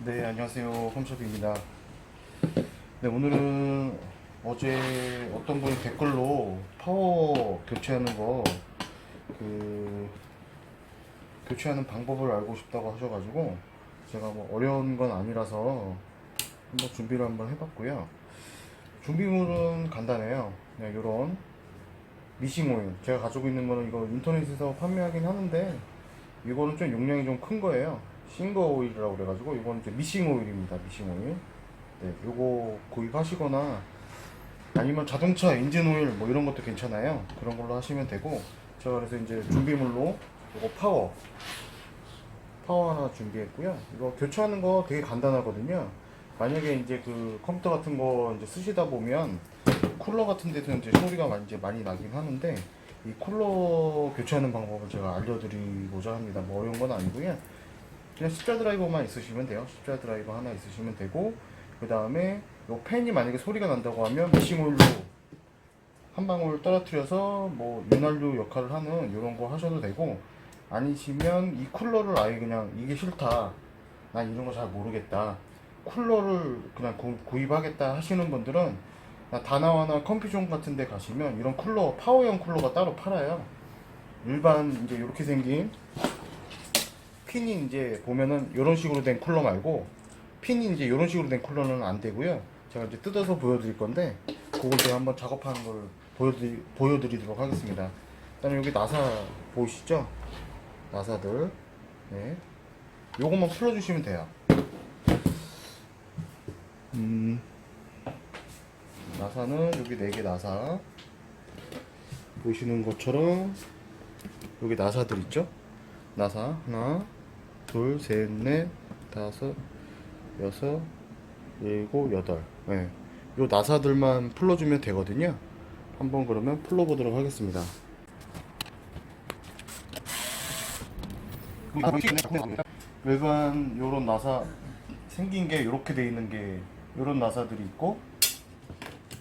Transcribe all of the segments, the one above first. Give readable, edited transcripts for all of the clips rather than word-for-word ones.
네, 안녕하세요. 홈쇼핑입니다. 네, 오늘은 어제 어떤 분이 댓글로 파워 교체하는 거, 그, 교체하는 방법을 알고 싶다고 하셔가지고, 제가 뭐 어려운 건 아니라서 한번 준비를 한번 해봤고요. 준비물은 간단해요. 그냥 요런 미싱 오일. 제가 가지고 있는 거는 이거 인터넷에서 판매하긴 하는데, 이거는 좀 용량이 좀 큰 거예요. 싱거 오일이라고 그래가지고, 이거는 이제 미싱 오일입니다. 미싱 오일. 네, 요거 구입하시거나 아니면 자동차 엔진 오일 뭐 이런 것도 괜찮아요. 그런 걸로 하시면 되고, 제가 그래서 이제 준비물로 요거 파워 하나 준비했고요. 이거 교체하는 거 되게 간단하거든요. 만약에 이제 그 컴퓨터 같은 거 이제 쓰시다 보면 쿨러 같은 데서 이제 소리가 이제 많이 나긴 하는데, 이 쿨러 교체하는 방법을 제가 알려드리고자 합니다. 뭐 어려운 건 아니고요. 그냥 십자 드라이버만 있으시면 돼요. 십자 드라이버 하나 있으시면 되고, 그 다음에 요 팬이 만약에 소리가 난다고 하면 미싱 오일로 한 방울 떨어뜨려서 뭐 윤활유 역할을 하는 이런 거 하셔도 되고, 아니시면 이 쿨러를 아예 그냥 이게 싫다, 난 이런 거 잘 모르겠다, 쿨러를 그냥 구입하겠다 하시는 분들은 다나와나 컴퓨존 같은 데 가시면 이런 쿨러, 파워형 쿨러가 따로 팔아요. 일반 이제 이렇게 생긴 핀이 이제 보면은 이런 식으로 된 쿨러 말고, 핀이 이제 이런 식으로 된 쿨러는 안 되고요. 제가 이제 뜯어서 보여드릴 건데, 그걸 제가 한번 작업하는 걸 보여드리도록 하겠습니다. 일단 여기 나사 보이시죠? 나사들. 네. 요것만 풀어주시면 돼요. 나사는 여기 4개 나사. 보시는 것처럼 여기 나사들 있죠? 나사 하나, 둘, 셋, 넷, 다섯, 여섯, 일곱, 여덟. 네. 요 나사들만 풀러주면 되거든요. 한번 그러면 풀러보도록 하겠습니다. 외관 요런 나사 생긴 게 요렇게 돼 있는 게 요런 나사들이 있고,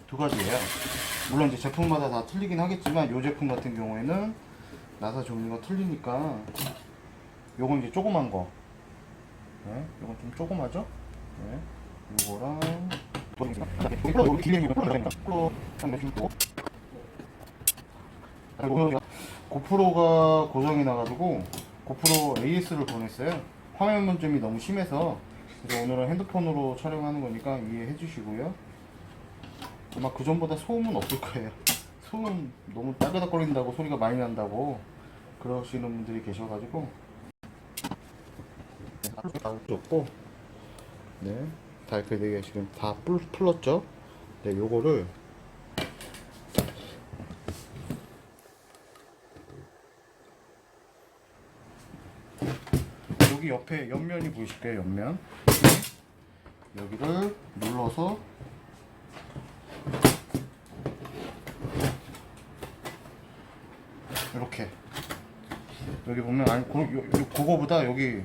두 가지예요. 물론 이제 제품마다 다 틀리긴 하겠지만 요 제품 같은 경우에는 나사 종류가 틀리니까 요건 이제 조그만 거. 네, 요건 좀 조그마죠? 네. 요거랑 고프로가 고장이 나가지고 고프로 AS를 보냈어요. 화면 문점이 너무 심해서. 그래서 오늘은 핸드폰으로 촬영하는 거니까 이해해 주시고요. 아마 그전보다 소음은 없을 거예요. 소음 너무 따그닥거린다고, 소리가 많이 난다고 그러시는 분들이 계셔가지고 다 없고, 네, 다 이렇게 되게 지금 다 풀었죠. 네, 요거를 여기 옆에 옆면이 보이실 거예요. 옆면. 여기를 눌러서 이렇게, 여기 보면 아니 그거보다 여기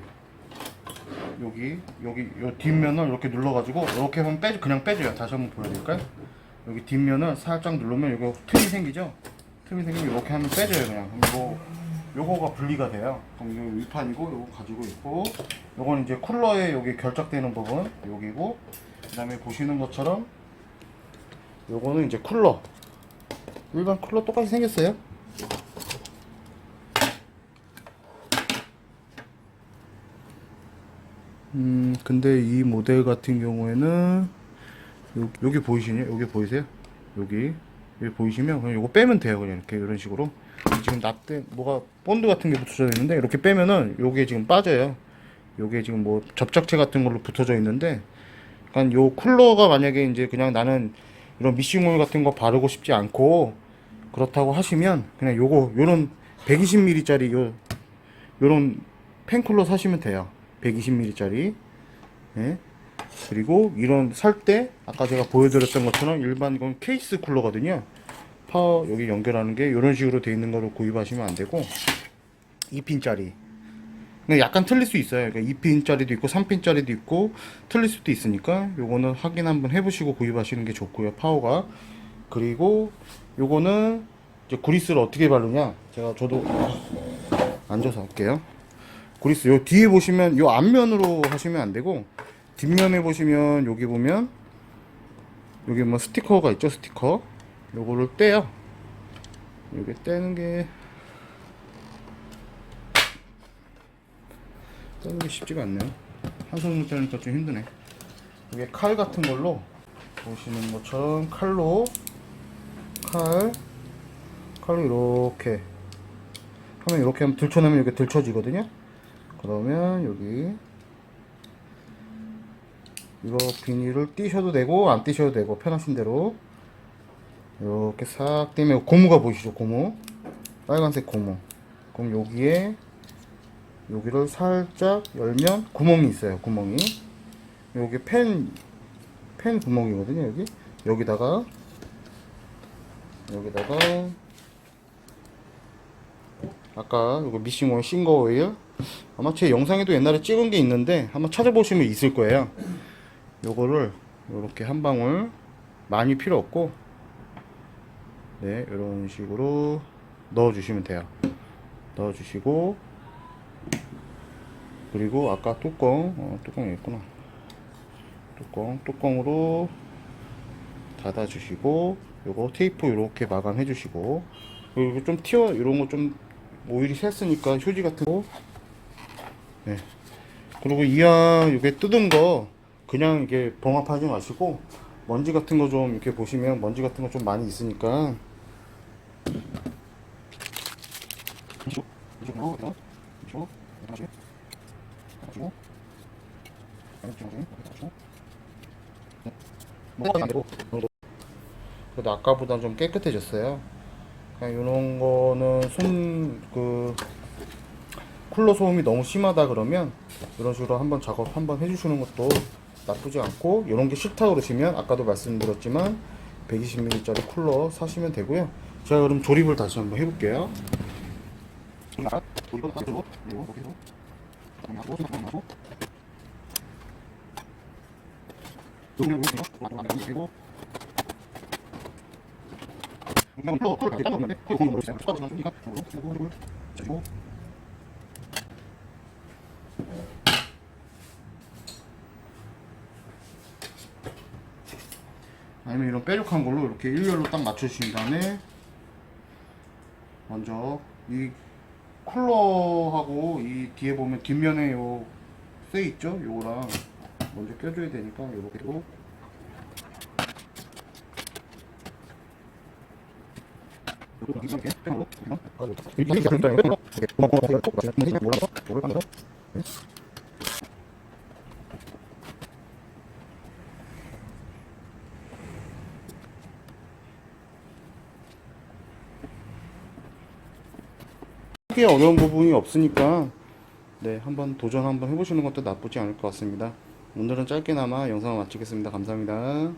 요 뒷면을 이렇게 눌러가지고 이렇게 하면 그냥 빼줘요. 다시 한번 보여드릴까요? 여기 뒷면을 살짝 누르면 여기 틈이 생기죠? 틈이 생기면 이렇게 하면 빼줘요. 그냥 요거가 분리가 돼요. 그럼 요 위판이고 요거 가지고 있고, 요거는 이제 쿨러에 여기 결착되는 부분 여기고, 그 다음에 보시는 것처럼 요거는 이제 쿨러, 일반 쿨러 똑같이 생겼어요. 근데 이 모델 같은 경우에는 여기 보이시냐? 여기 보이세요? 여기 보이시면 그냥 이거 빼면 돼요. 그냥 이렇게 이런 식으로. 지금 납땜 뭐가 본드 같은 게 붙어져 있는데, 이렇게 빼면은 요게 지금 빠져요. 요게 지금 뭐 접착제 같은 걸로 붙어져 있는데, 그러니까 요 쿨러가 만약에 이제 그냥 나는 이런 미싱 오일 같은 거 바르고 싶지 않고 그렇다고 하시면 그냥 요런 120ml짜리 요런 팬쿨러 사시면 돼요. 120ml짜리. 네. 그리고 이런 살 때 아까 제가 보여드렸던 것처럼 일반 이건 케이스 쿨러거든요. 파워 여기 연결하는 게 이런 식으로 되어 있는 거로 구입하시면 안 되고, 2핀짜리. 약간 틀릴 수 있어요. 그러니까 2핀짜리도 있고 3핀짜리도 있고 틀릴 수도 있으니까 요거는 확인 한번 해보시고 구입하시는 게 좋고요. 파워가. 그리고 요거는 이제 그리스를 어떻게 바르냐, 저도 앉아서 할게요. 그리스 요 뒤에 보시면 요 앞면으로 하시면 안 되고 뒷면에 보시면 여기 보면 여기 뭐 스티커가 있죠. 스티커 요거를 떼요. 이게 떼는 게 쉽지가 않네요. 한 손으로 떼니까 좀 힘드네. 이게 칼 같은 걸로 보시는 것처럼 칼로 이렇게 하면 이렇게 하면 들쳐내면 이렇게 들쳐지거든요. 그러면 여기 이거 비닐을 띄셔도 되고 안 띄셔도 되고 편하신 대로 이렇게 싹 떼면 고무가 보이시죠? 고무, 빨간색 고무. 그럼 여기를 살짝 열면 구멍이 있어요. 구멍이 여기 펜 구멍이거든요. 여기다가 아까 이거 미싱 오일, 싱거 오일, 아마 제 영상에도 옛날에 찍은 게 있는데 한번 찾아보시면 있을 거예요. 요거를 이렇게 한 방울, 많이 필요 없고, 네, 이런 식으로 넣어주시면 돼요. 넣어주시고, 그리고 아까 뚜껑이 있구나. 뚜껑으로 닫아주시고, 요거 테이프 이렇게 마감해 주시고, 그리고 좀 이런 거 좀 오일이 샜으니까 휴지 같은 거, 네. 그리고 이게 뜯은 거 그냥 이게 봉합하지 마시고 먼지 같은 거 좀 이렇게 보시면 먼지 같은 거 좀 많이 있으니까 그래도 아까보다 좀 깨끗해졌어요. 그냥 이런 거는 쿨러 소음이 너무 심하다 그러면 이런 식으로 한번 작업 한번 해주시는 것도 나쁘지 않고, 이런 게 싫다 그러시면 아까도 말씀드렸지만 120ml짜리 쿨러 사시면 되고요. 제가 그럼 조립을 다시 한번 해볼게요. 아니면 이런 뾰족한 걸로 이렇게 일렬로 딱 맞춰주신 다음에 먼저 이 쿨러하고 이 뒤에 보면 뒷면에 쇠 있죠? 요거랑 먼저 껴줘야 되니까 요렇게로 크게 어려운 부분이 없으니까 네, 한번 도전 한번 해보시는 것도 나쁘지 않을 것 같습니다. 오늘은 짧게나마 영상을 마치겠습니다. 감사합니다.